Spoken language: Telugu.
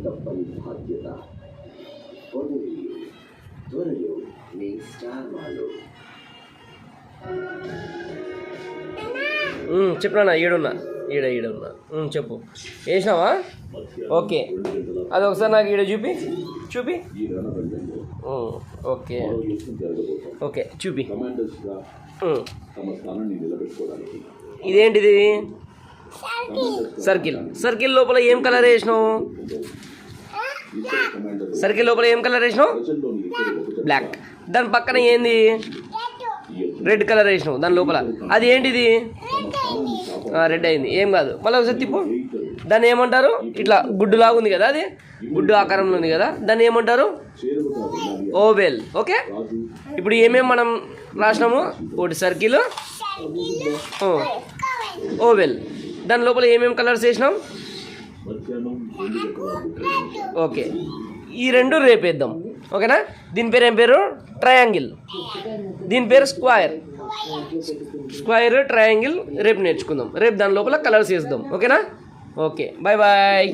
తప్పని బాధ్యత. త్వరలో మీ స్టార్ వాళ్ళు. చెప్పినా ఈడున్నా ఈడున్నా చెప్పు వేసినావా? ఓకే, అది ఒకసారి నాకు ఈడ చూపి. ఓకే ఓకే చూపి. ఇదేంటిది? సర్కిల్ లోపల ఏం కలర్ వేసినావు? బ్లాక్. దాని పక్కన ఏంది? రెడ్ కలర్ వేసినావు దాని లోపల. అది ఏంటిది? రెడ్ అయింది, ఏం కాదు. మళ్ళీ ఒకసారి తిప్పు. దాన్ని ఏమంటారు? ఇట్లా గుడ్డు లాగా ఉంది కదా, అది గుడ్డు ఆకారంలో ఉంది కదా, దాన్ని ఏమంటారు? ఓవెల్. ఓకే, ఇప్పుడు ఏమేమి మనం రాసినాము? ఒకటి సర్కిల్, ఓవెల్. దాని లోపల ఏమేమి కలర్స్ వేసినాం? ఓకే, ఈ రెండు రేపేద్దాం. ఓకేనా? దీని పేరు ఏం పేరు? ట్రయాంగిల్. దీని పేరు స్క్వేర్, ట్రయాంగిల్ రేపు నేర్చుకుందాం. రేపు దాని లోపల కలర్స్ వేద్దాం. ఓకేనా? Okay, bye bye.